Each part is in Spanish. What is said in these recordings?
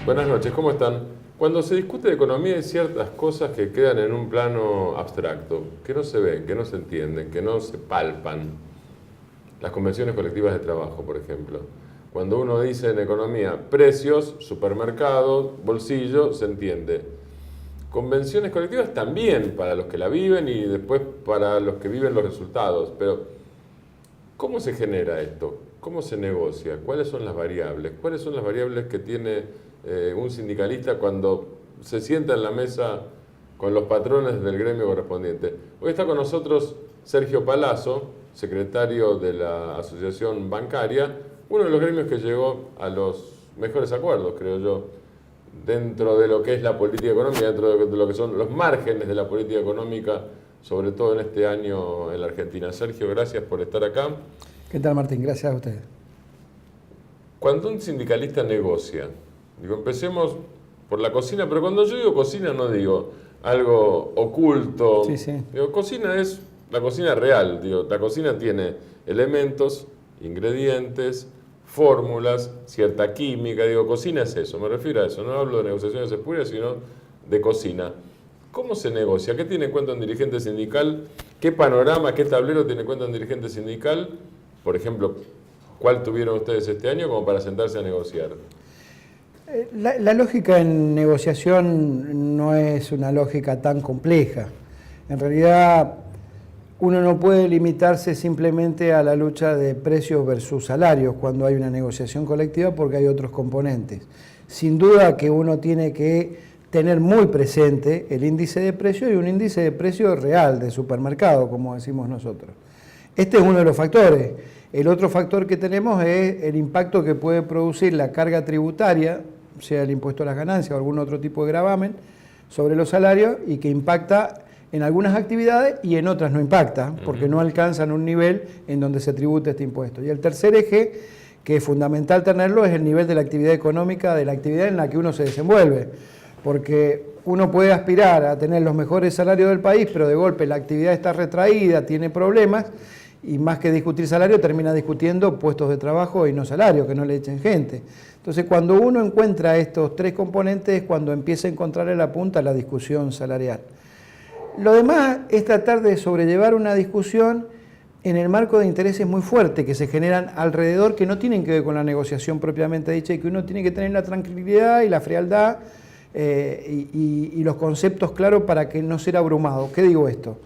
Buenas noches, ¿cómo están? Cuando se discute de economía hay ciertas cosas que quedan en un plano abstracto, que no se ven, que no se entienden, que no se palpan. Las convenciones colectivas de trabajo, por ejemplo. Cuando uno dice en economía precios, supermercado, bolsillo, se entiende. Convenciones colectivas también para los que la viven y después para los que viven los resultados. Pero, ¿cómo se genera esto? ¿Cómo se negocia? ¿Cuáles son las variables? ¿Cuáles son las variables que tiene un sindicalista cuando se sienta en la mesa con los patrones del gremio correspondiente? Hoy está con nosotros Sergio Palazzo, secretario de la Asociación Bancaria, uno de los gremios que llegó a los mejores acuerdos, creo yo, dentro de lo que es la política económica, dentro de lo que son los márgenes de la política económica, sobre todo en este año en la Argentina. Sergio, gracias por estar acá. ¿Qué tal, Martín? Gracias a ustedes. Cuando un sindicalista negocia, digo, empecemos por la cocina, pero cuando yo digo cocina no digo algo oculto. Sí, sí. Digo, cocina es la cocina real. Digo, la cocina tiene elementos, ingredientes, fórmulas, cierta química. Digo, cocina es eso, me refiero a eso. No hablo de negociaciones espurias, sino de cocina. ¿Cómo se negocia? ¿Qué tiene en cuenta un dirigente sindical? ¿Qué panorama, qué tablero tiene en cuenta un dirigente sindical? Por ejemplo, ¿cuál tuvieron ustedes este año como para sentarse a negociar? La lógica en negociación no es una lógica tan compleja. En realidad, uno no puede limitarse simplemente a la lucha de precios versus salarios cuando hay una negociación colectiva, porque hay otros componentes. Sin duda que uno tiene que tener muy presente el índice de precio y un índice de precio real de supermercado, como decimos nosotros. Este es uno de los factores. El otro factor que tenemos es el impacto que puede producir la carga tributaria, sea el impuesto a las ganancias o algún otro tipo de gravamen, sobre los salarios y que impacta en algunas actividades y en otras no impacta, porque no alcanzan un nivel en donde se tribute este impuesto. Y el tercer eje, que es fundamental tenerlo, es el nivel de la actividad económica, de la actividad en la que uno se desenvuelve. Porque uno puede aspirar a tener los mejores salarios del país, pero de golpe la actividad está retraída, tiene problemas, y más que discutir salario, termina discutiendo puestos de trabajo y no salarios, que no le echen gente. Entonces, cuando uno encuentra estos tres componentes, es cuando empieza a encontrarle la punta a la discusión salarial. Lo demás es tratar de sobrellevar una discusión en el marco de intereses muy fuertes que se generan alrededor, que no tienen que ver con la negociación propiamente dicha, y que uno tiene que tener la tranquilidad y la frialdad y los conceptos claros para que no ser abrumado. ¿Qué digo esto?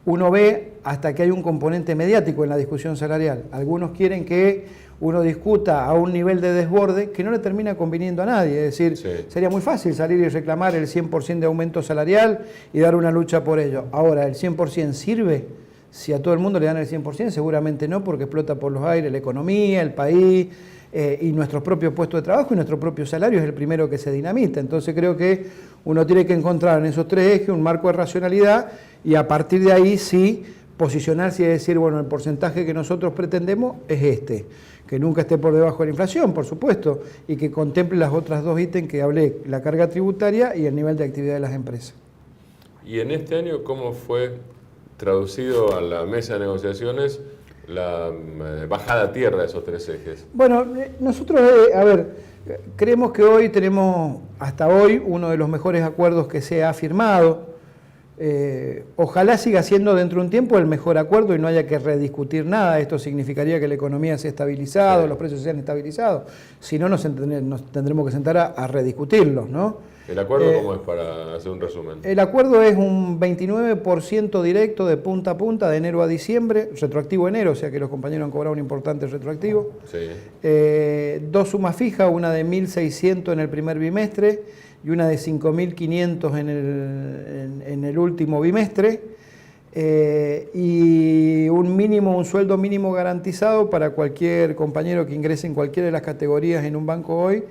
Uno ve hasta que hay un componente mediático en la discusión salarial. Algunos quieren que uno discuta a un nivel de desborde que no le termina conviniendo a nadie. Es decir, sería muy fácil salir y reclamar el 100% de aumento salarial y dar una lucha por ello. Ahora, ¿el 100% sirve? Si a todo el mundo le dan el 100%, seguramente no, porque explota por los aires la economía, el país y nuestros propios puestos de trabajo y nuestro propio salario es el primero que se dinamita. Entonces creo que uno tiene que encontrar en esos tres ejes un marco de racionalidad y a partir de ahí sí posicionarse y decir, bueno, el porcentaje que nosotros pretendemos es este, que nunca esté por debajo de la inflación, por supuesto, y que contemple las otras dos ítems que hablé, la carga tributaria y el nivel de actividad de las empresas. ¿Y en este año cómo fue traducido a la mesa de negociaciones la bajada a tierra de esos tres ejes? Bueno, nosotros, creemos que hoy tenemos, hasta hoy, uno de los mejores acuerdos que se ha firmado. Ojalá siga siendo dentro de un tiempo el mejor acuerdo y no haya que rediscutir nada. Esto significaría que la economía se ha estabilizado, los precios se han estabilizado. Si no, nos tendremos que sentar a rediscutirlos, ¿no? ¿El acuerdo cómo es, para hacer un resumen? El acuerdo es un 29% directo de punta a punta, de enero a diciembre, retroactivo enero, o sea que los compañeros han cobrado un importante retroactivo. Sí. Dos sumas fijas, una de 1.600 en el primer bimestre y una de 5.500 en el último bimestre, y un sueldo mínimo garantizado para cualquier compañero que ingrese en cualquiera de las categorías en un banco hoy,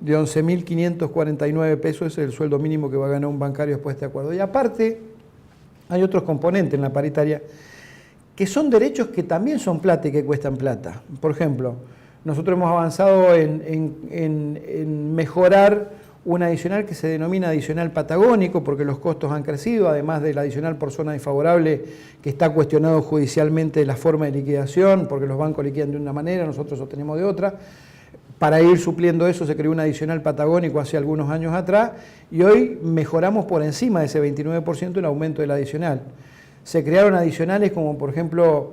de 11.549 pesos, es el sueldo mínimo que va a ganar un bancario después de este acuerdo. Y aparte, hay otros componentes en la paritaria, que son derechos que también son plata y que cuestan plata. Por ejemplo, nosotros hemos avanzado en mejorar un adicional que se denomina adicional patagónico, porque los costos han crecido, además del adicional por zona desfavorable, que está cuestionado judicialmente la forma de liquidación, porque los bancos liquidan de una manera, nosotros sostenemos de otra. Para ir supliendo eso se creó un adicional patagónico hace algunos años atrás y hoy mejoramos por encima de ese 29% el aumento del adicional. Se crearon adicionales como por ejemplo,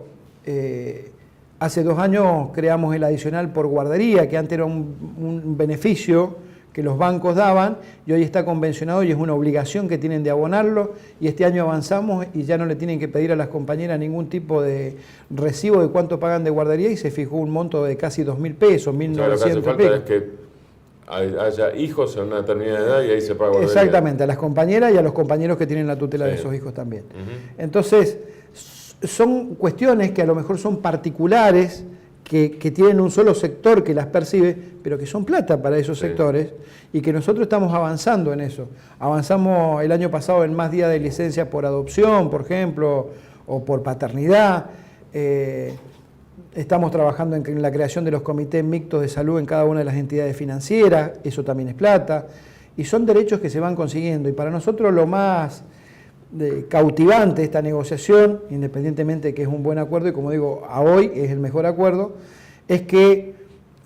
hace 2 años creamos el adicional por guardería, que antes era un beneficio que los bancos daban y hoy está convencionado y es una obligación que tienen de abonarlo, y este año avanzamos y ya no le tienen que pedir a las compañeras ningún tipo de recibo de cuánto pagan de guardería y se fijó un monto de casi 2.000 pesos, 1.900 O sea, lo que hace falta es que haya hijos en una determinada edad y ahí se paga guardería. Exactamente, a las compañeras y a los compañeros que tienen la tutela de esos hijos también. Entonces, son cuestiones que a lo mejor son particulares, que tienen un solo sector que las percibe, pero que son plata para esos sectores y que nosotros estamos avanzando en eso. Avanzamos el año pasado en más días de licencia por adopción, por ejemplo, o por paternidad. Estamos trabajando en la creación de los comités mixtos de salud en cada una de las entidades financieras, eso también es plata, y son derechos que se van consiguiendo. Y para nosotros lo más cautivante esta negociación, independientemente de que es un buen acuerdo, y como digo, a hoy es el mejor acuerdo, es que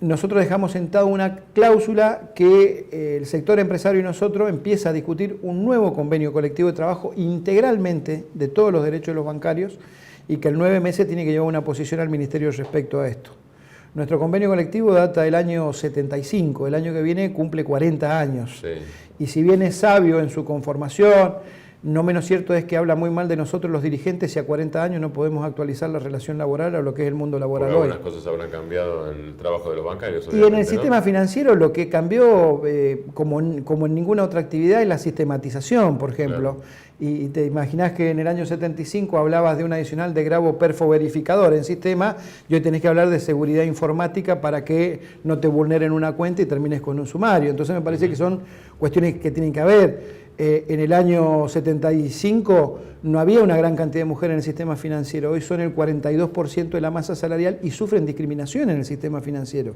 nosotros dejamos sentado una cláusula que el sector empresario y nosotros empieza a discutir un nuevo convenio colectivo de trabajo integralmente de todos los derechos de los bancarios, y que en 9 meses tiene que llevar una posición al Ministerio respecto a esto. Nuestro convenio colectivo data del año 75, el año que viene cumple 40 años. Sí. Y si bien es sabio en su conformación, no menos cierto es que habla muy mal de nosotros los dirigentes si a 40 años no podemos actualizar la relación laboral a lo que es el mundo laboral hoy. Algunas cosas habrán cambiado en el trabajo de los bancarios. Y en el sistema financiero lo que cambió, como en ninguna otra actividad, es la sistematización, por ejemplo. Claro. Y te imaginás que en el año 75 hablabas de un adicional de gravo perfo-verificador en sistema, y hoy tenés que hablar de seguridad informática para que no te vulneren una cuenta y termines con un sumario. Entonces me parece que son cuestiones que tienen que haber. En el año 75 no había una gran cantidad de mujeres en el sistema financiero, hoy son el 42% de la masa salarial y sufren discriminación en el sistema financiero.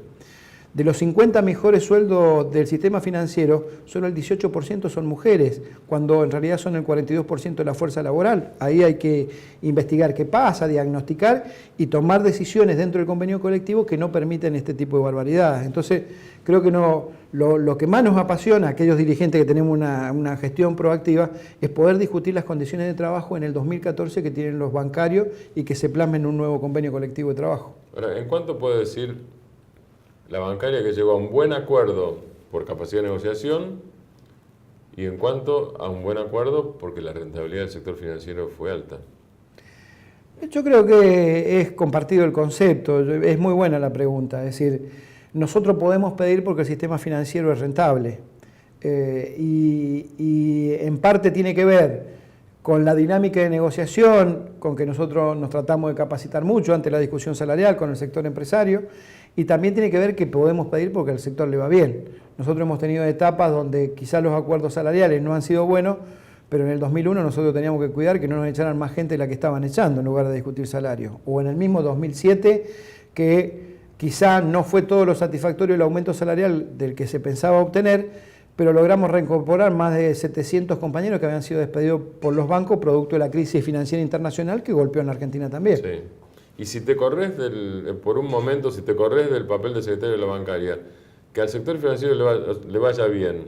De los 50 mejores sueldos del sistema financiero, solo el 18% son mujeres, cuando en realidad son el 42% de la fuerza laboral. Ahí hay que investigar qué pasa, diagnosticar y tomar decisiones dentro del convenio colectivo que no permiten este tipo de barbaridades. Entonces, creo que lo que más nos apasiona a aquellos dirigentes que tenemos una gestión proactiva es poder discutir las condiciones de trabajo en el 2014 que tienen los bancarios y que se plasmen en un nuevo convenio colectivo de trabajo. Ahora, ¿en cuánto puede decir la bancaria que llegó a un buen acuerdo por capacidad de negociación y en cuanto a un buen acuerdo porque la rentabilidad del sector financiero fue alta? Yo creo que es compartido el concepto, es muy buena la pregunta, es decir, nosotros podemos pedir porque el sistema financiero es rentable y en parte tiene que ver con la dinámica de negociación, con que nosotros nos tratamos de capacitar mucho ante la discusión salarial con el sector empresario, y también tiene que ver que podemos pedir porque al sector le va bien. Nosotros hemos tenido etapas donde quizás los acuerdos salariales no han sido buenos, pero en el 2001 nosotros teníamos que cuidar que no nos echaran más gente de la que estaban echando en lugar de discutir salarios. O en el mismo 2007, que quizá no fue todo lo satisfactorio el aumento salarial del que se pensaba obtener, pero logramos reincorporar más de 700 compañeros que habían sido despedidos por los bancos producto de la crisis financiera internacional que golpeó en la Argentina también. Sí. Y si te corres por un momento, si te corres del papel de secretario de la bancaria, que al sector financiero le vaya bien,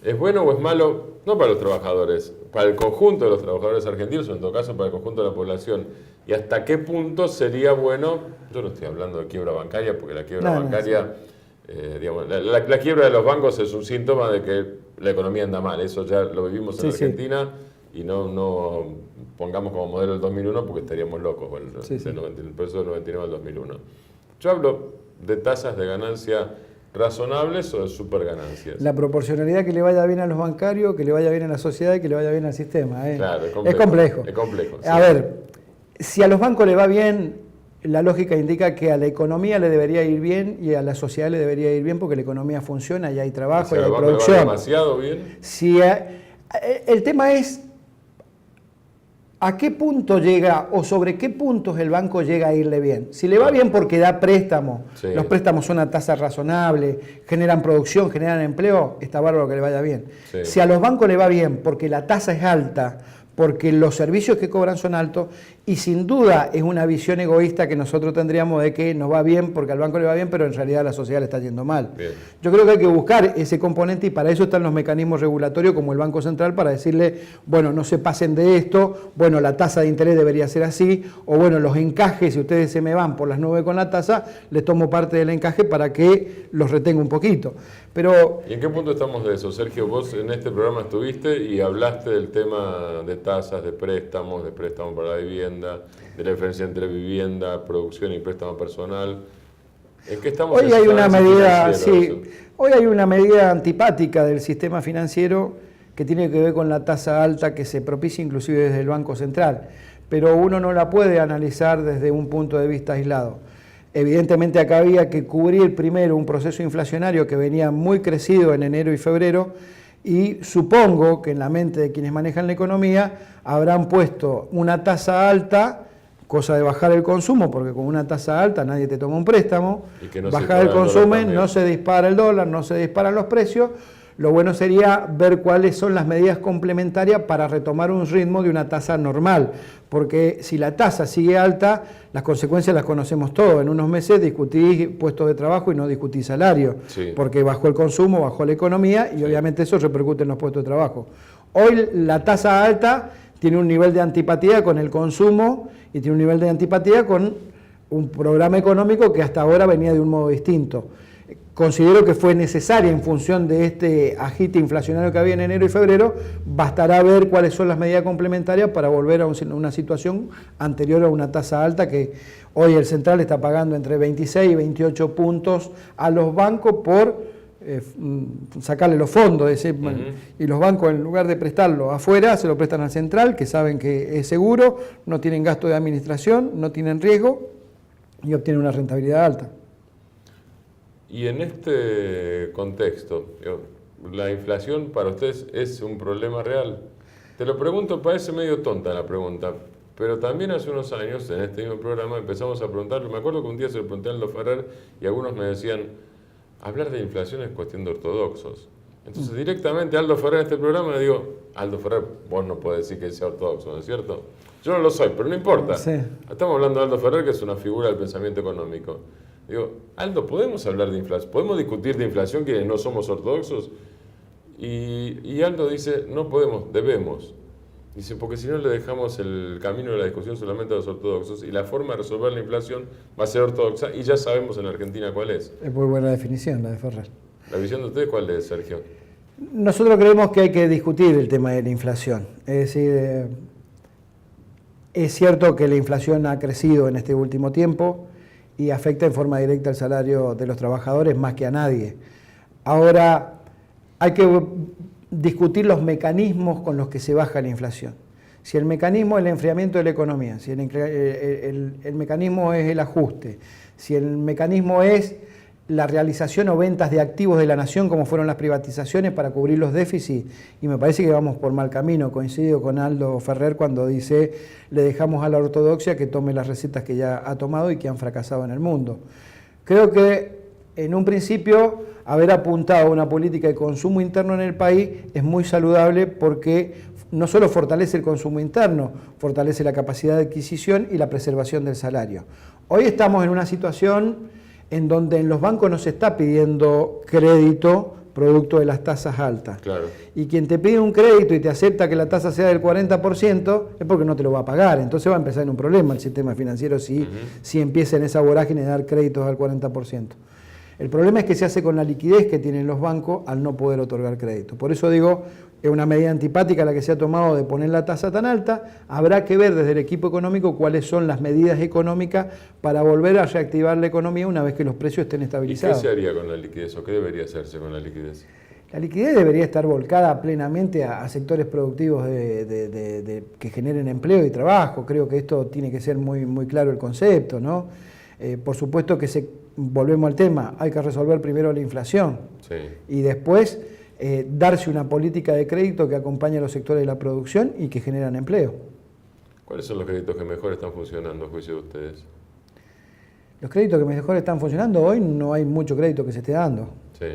¿es bueno o es malo? No para los trabajadores, para el conjunto de los trabajadores argentinos, o en todo caso para el conjunto de la población. ¿Y hasta qué punto sería bueno? Yo no estoy hablando de quiebra bancaria, porque la quiebra bancaria, digamos, la quiebra de los bancos es un síntoma de que la economía anda mal. Eso ya lo vivimos en Argentina. Y no pongamos como modelo el 2001 porque estaríamos locos con el peso del 99 al 2001. Yo hablo de tasas de ganancia razonables o de superganancias. La proporcionalidad que le vaya bien a los bancarios, que le vaya bien a la sociedad y que le vaya bien al sistema. Claro, es complejo. Es complejo. A ver, si a los bancos le va bien, la lógica indica que a la economía le debería ir bien y a la sociedad le debería ir bien porque la economía funciona y hay trabajo y hay producción. ¿Le va demasiado bien? Si el tema es ¿a qué punto llega o sobre qué puntos el banco llega a irle bien? Si le va bien porque da préstamos, los préstamos son a tasa razonable, generan producción, generan empleo, está bárbaro que le vaya bien. Sí. Si a los bancos le va bien porque la tasa es alta, porque los servicios que cobran son altos, Y sin duda es una visión egoísta que nosotros tendríamos de que nos va bien porque al banco le va bien, pero en realidad a la sociedad le está yendo mal. Bien. Yo creo que hay que buscar ese componente y para eso están los mecanismos regulatorios como el Banco Central para decirle, bueno, no se pasen de esto, bueno, la tasa de interés debería ser así, o bueno, los encajes, si ustedes se me van por las nubes con la tasa, les tomo parte del encaje para que los retenga un poquito. Pero, ¿y en qué punto estamos de eso? Sergio, vos en este programa estuviste y hablaste del tema de tasas, de préstamos para la vivienda, de la diferencia entre vivienda, producción y préstamo personal. ¿En qué estamos? Hoy hay una medida, sí, hoy hay una medida antipática del sistema financiero que tiene que ver con la tasa alta que se propicia inclusive desde el Banco Central, pero uno no la puede analizar desde un punto de vista aislado. Evidentemente acá había que cubrir primero un proceso inflacionario que venía muy crecido en enero y febrero y supongo que en la mente de quienes manejan la economía habrán puesto una tasa alta, cosa de bajar el consumo, porque con una tasa alta nadie te toma un préstamo, bajar el consumo, no se dispara el dólar, no se disparan los precios. Lo bueno sería ver cuáles son las medidas complementarias para retomar un ritmo de una tasa normal, porque si la tasa sigue alta, las consecuencias las conocemos todos. En unos meses discutís puestos de trabajo y no discutís salario, sí, porque bajó el consumo, bajó la economía y obviamente eso repercute en los puestos de trabajo. Hoy la tasa alta tiene un nivel de antipatía con el consumo y tiene un nivel de antipatía con un programa económico que hasta ahora venía de un modo distinto. Considero que fue necesaria en función de este agite inflacionario que había en enero y febrero, bastará ver cuáles son las medidas complementarias para volver a una situación anterior a una tasa alta que hoy el Central está pagando entre 26 y 28 puntos a los bancos por sacarle los fondos, y los bancos en lugar de prestarlo afuera se lo prestan al Central, que saben que es seguro, no tienen gasto de administración, no tienen riesgo y obtienen una rentabilidad alta. Y en este contexto, ¿la inflación para ustedes es un problema real? Te lo pregunto, parece medio tonta la pregunta, pero también hace unos años, en este mismo programa, empezamos a preguntarlo. Me acuerdo que un día se lo pregunté a Aldo Ferrer y algunos me decían, hablar de inflación es cuestión de ortodoxos. Entonces directamente Aldo Ferrer en este programa le digo, Aldo Ferrer, vos no podés decir que sea ortodoxo, ¿no es cierto? Yo no lo soy, pero no importa. Sí. Estamos hablando de Aldo Ferrer, que es una figura del pensamiento económico. Digo, Aldo, ¿podemos hablar de inflación? ¿Podemos discutir de inflación quienes no somos ortodoxos? Y Aldo dice, no podemos, debemos. Dice, porque si no le dejamos el camino de la discusión solamente a los ortodoxos y la forma de resolver la inflación va a ser ortodoxa y ya sabemos en Argentina cuál es. Es muy buena definición la de Ferrer. ¿La visión de ustedes cuál es, Sergio? Nosotros creemos que hay que discutir el tema de la inflación. Es decir, es cierto que la inflación ha crecido en este último tiempo y afecta en forma directa el salario de los trabajadores más que a nadie. Ahora, hay que discutir los mecanismos con los que se baja la inflación. Si el mecanismo es el enfriamiento de la economía, si el mecanismo es el ajuste, si el mecanismo es la realización o ventas de activos de la nación como fueron las privatizaciones para cubrir los déficits, y me parece que vamos por mal camino. Coincido con Aldo Ferrer cuando dice le dejamos a la ortodoxia que tome las recetas que ya ha tomado y que han fracasado en el mundo. Creo que en un principio haber apuntado a una política de consumo interno en el país es muy saludable porque no solo fortalece el consumo interno, fortalece la capacidad de adquisición y la preservación del salario. Hoy estamos en una situación en donde en los bancos no se está pidiendo crédito producto de las tasas altas. Claro. Y quien te pide un crédito y te acepta que la tasa sea del 40% es porque no te lo va a pagar. Entonces va a empezar en un problema el sistema financiero si empieza en esa vorágine de dar créditos al 40%. El problema es que se hace con la liquidez que tienen los bancos al no poder otorgar crédito. Por eso digo, es una medida antipática la que se ha tomado de poner la tasa tan alta. Habrá que ver desde el equipo económico cuáles son las medidas económicas para volver a reactivar la economía una vez que los precios estén estabilizados. ¿Y qué se haría con la liquidez o qué debería hacerse con la liquidez? La liquidez debería estar volcada plenamente a sectores productivos que generen empleo y trabajo. Creo que esto tiene que ser muy, muy claro el concepto, ¿no? Por supuesto que volvemos al tema, hay que resolver primero la inflación, sí, y después darse una política de crédito que acompañe a los sectores de la producción y que generan empleo. ¿Cuáles son los créditos que mejor están funcionando a juicio de ustedes? Los créditos que mejor están funcionando, hoy no hay mucho crédito que se esté dando. Sí.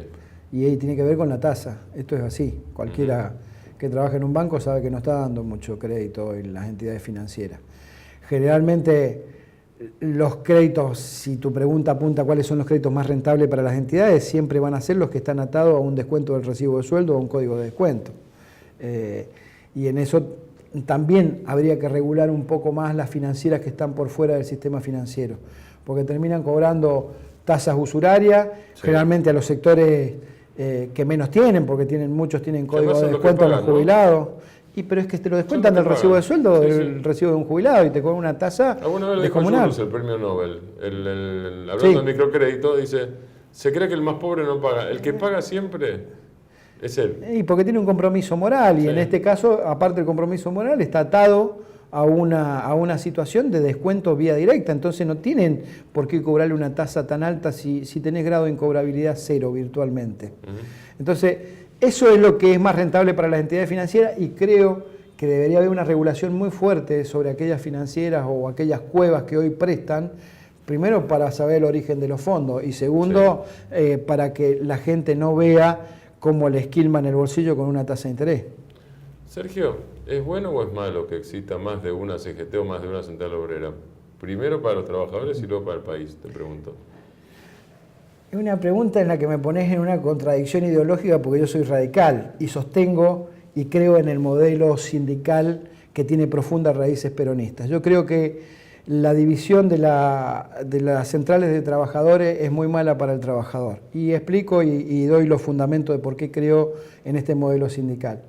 Y ahí tiene que ver con la tasa. Esto es así. Cualquiera que trabaje en un banco sabe que no está dando mucho crédito en las entidades financieras. Generalmente los créditos, si tu pregunta apunta a cuáles son los créditos más rentables para las entidades, siempre van a ser los que están atados a un descuento del recibo de sueldo o a un código de descuento. Y en eso también habría que regular un poco más las financieras que están por fuera del sistema financiero, porque terminan cobrando tasas usurarias, sí, generalmente a los sectores que menos tienen, porque muchos tienen código de descuento a los jubilados. ¿No? Pero es que te lo descuentan del recibo de sueldo, del recibo de un jubilado, y te cobran una tasa descomunal. El premio Nobel, hablando de microcrédito, dice, se cree que el más pobre no paga, el que paga siempre es él. Y porque tiene un compromiso moral, y en este caso, aparte del compromiso moral, está atado a una situación de descuento vía directa, entonces no tienen por qué cobrarle una tasa tan alta si tenés grado de incobrabilidad 0 virtualmente. Entonces, eso es lo que es más rentable para las entidades financieras, y creo que debería haber una regulación muy fuerte sobre aquellas financieras o aquellas cuevas que hoy prestan, primero para saber el origen de los fondos, y segundo, sí, para que la gente no vea cómo le esquilman el bolsillo con una tasa de interés. Sergio, ¿es bueno o es malo que exista más de una CGT o más de una central obrera? Primero para los trabajadores y luego para el país, te pregunto. Es una pregunta en la que me pones en una contradicción ideológica, porque yo soy radical y sostengo y creo en el modelo sindical que tiene profundas raíces peronistas. Yo creo que la división de las centrales de trabajadores es muy mala para el trabajador. Y explico y doy los fundamentos de por qué creo en este modelo sindical.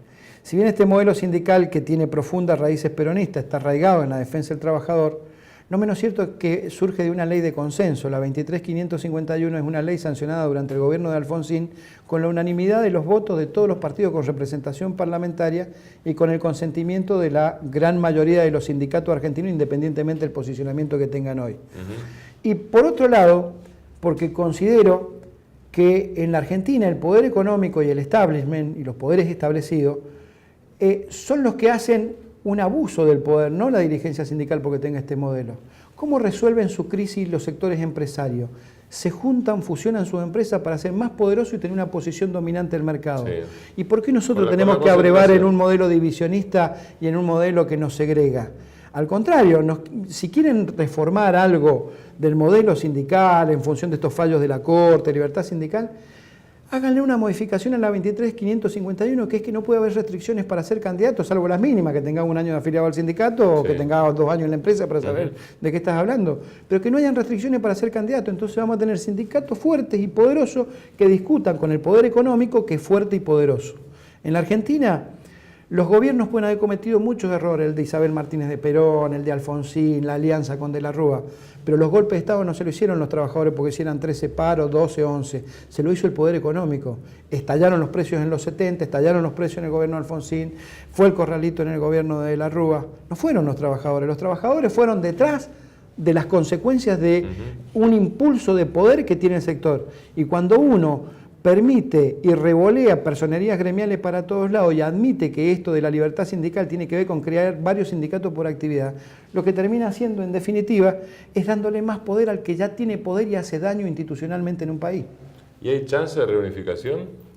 Si bien este modelo sindical, que tiene profundas raíces peronistas, está arraigado en la defensa del trabajador, no menos cierto es que surge de una ley de consenso. La 23.551 es una ley sancionada durante el gobierno de Alfonsín con la unanimidad de los votos de todos los partidos con representación parlamentaria y con el consentimiento de la gran mayoría de los sindicatos argentinos, independientemente del posicionamiento que tengan hoy. Y por otro lado, porque considero que en la Argentina el poder económico y el establishment y los poderes establecidos son los que hacen un abuso del poder, no la dirigencia sindical porque tenga este modelo. ¿Cómo resuelven su crisis los sectores empresarios? Se juntan, fusionan sus empresas para ser más poderosos y tener una posición dominante del mercado. Sí. ¿Y por qué nosotros tenemos que abrevar en un modelo divisionista y en un modelo que nos segrega? Al contrario, si quieren reformar algo del modelo sindical en función de estos fallos de la Corte, libertad sindical, háganle una modificación a la 23.551, que es que no puede haber restricciones para ser candidato, salvo las mínimas, que tengas un año afiliado al sindicato o que tengas 2 años en la empresa para saber de qué estás hablando. Pero que no hayan restricciones para ser candidato. Entonces vamos a tener sindicatos fuertes y poderosos que discutan con el poder económico, que es fuerte y poderoso. En la Argentina, los gobiernos pueden haber cometido muchos errores, el de Isabel Martínez de Perón, el de Alfonsín, la alianza con De la Rúa, pero los golpes de Estado no se lo hicieron los trabajadores porque hicieran 13 paros, 12, 11, se lo hizo el poder económico. Estallaron los precios en los 70, estallaron los precios en el gobierno de Alfonsín, fue el corralito en el gobierno de De la Rúa, no fueron los trabajadores fueron detrás de las consecuencias de un impulso de poder que tiene el sector. Y cuando uno permite y revolea personerías gremiales para todos lados y admite que esto de la libertad sindical tiene que ver con crear varios sindicatos por actividad, lo que termina haciendo en definitiva es dándole más poder al que ya tiene poder y hace daño institucionalmente en un país. ¿Y hay chance de reunificación?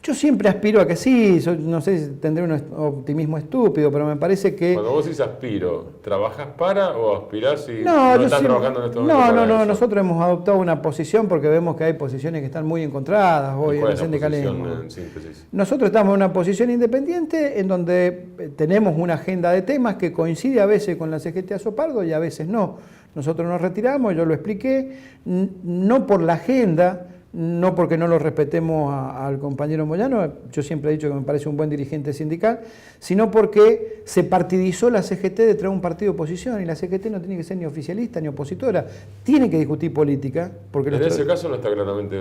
Yo siempre aspiro a que sí, no sé si tendré un optimismo estúpido, pero me parece que... Cuando vos dices aspiro, ¿trabajás para o aspirás y no estás trabajando en este momento? No, nosotros hemos adoptado una posición porque vemos que hay posiciones que están muy encontradas hoy en el sindicalismo. En síntesis? Nosotros estamos en una posición independiente en donde tenemos una agenda de temas que coincide a veces con la CGT Azopardo y a veces no. Nosotros nos retiramos, yo lo expliqué, no por la agenda, no porque no lo respetemos al compañero Moyano, yo siempre he dicho que me parece un buen dirigente sindical, sino porque se partidizó la CGT detrás de un partido de oposición, y la CGT no tiene que ser ni oficialista ni opositora, tiene que discutir política. Porque en ese caso no está claramente,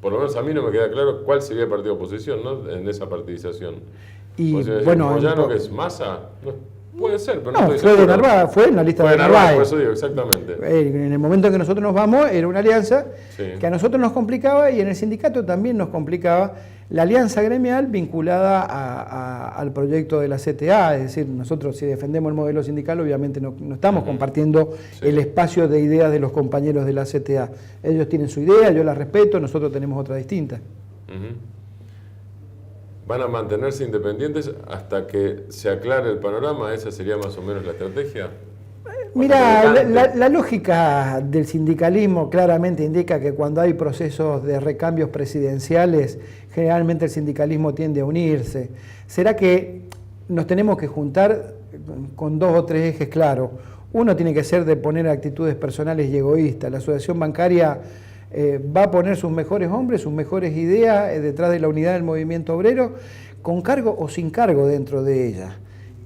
por lo menos a mí no me queda claro cuál sería el partido de oposición, ¿no? En esa partidización. Y bueno, Moyano, que es Massa, puede ser, pero no estoy fue seguro. De Narváez, fue en la lista de Narváez. Por eso digo, exactamente. En el momento en que nosotros nos vamos, era una alianza que a nosotros nos complicaba y en el sindicato también nos complicaba la alianza gremial vinculada al proyecto de la CTA. Es decir, nosotros si defendemos el modelo sindical, obviamente no estamos compartiendo el espacio de ideas de los compañeros de la CTA. Ellos tienen su idea, yo la respeto, nosotros tenemos otra distinta. ¿Van a mantenerse independientes hasta que se aclare el panorama? ¿Esa sería más o menos la estrategia? Mira, la lógica del sindicalismo claramente indica que cuando hay procesos de recambios presidenciales, generalmente el sindicalismo tiende a unirse. ¿Será que nos tenemos que juntar con 2 o 3 ejes claros? Uno tiene que ser de poner actitudes personales y egoístas. La asociación bancaria va a poner sus mejores hombres, sus mejores ideas detrás de la unidad del movimiento obrero, con cargo o sin cargo dentro de ella.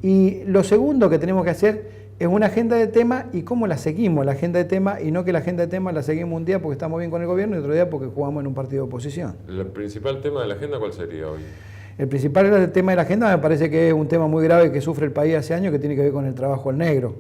Y lo segundo que tenemos que hacer es una agenda de temas y cómo la seguimos, la agenda de temas, y no que la agenda de temas la seguimos un día porque estamos bien con el gobierno y otro día porque jugamos en un partido de oposición. ¿El principal tema de la agenda cuál sería hoy? El principal tema de la agenda me parece que es un tema muy grave que sufre el país hace años, que tiene que ver con el trabajo al negro.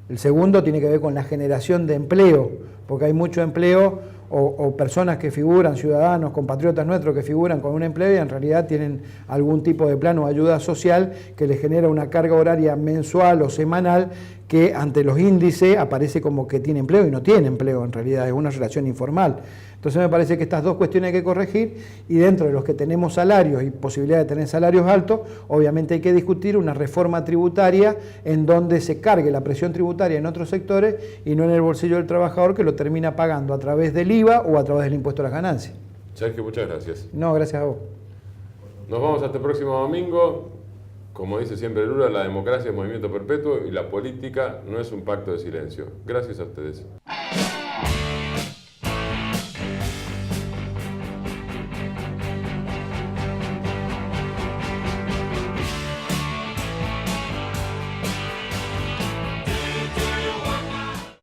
El segundo tiene que ver con la generación de empleo, porque hay mucho empleo o personas que figuran, ciudadanos, compatriotas nuestros que figuran con un empleo y en realidad tienen algún tipo de plan o ayuda social que les genera una carga horaria mensual o semanal que ante los índices aparece como que tiene empleo y no tiene empleo, en realidad es una relación informal. Entonces me parece que estas 2 cuestiones hay que corregir y dentro de los que tenemos salarios y posibilidad de tener salarios altos, obviamente hay que discutir una reforma tributaria en donde se cargue la presión tributaria en otros sectores y no en el bolsillo del trabajador que lo termina pagando a través del IVA o a través del impuesto a las ganancias. Sergio, muchas gracias. No, gracias a vos. Nos vamos hasta el próximo domingo. Como dice siempre Lula, la democracia es movimiento perpetuo y la política no es un pacto de silencio. Gracias a ustedes.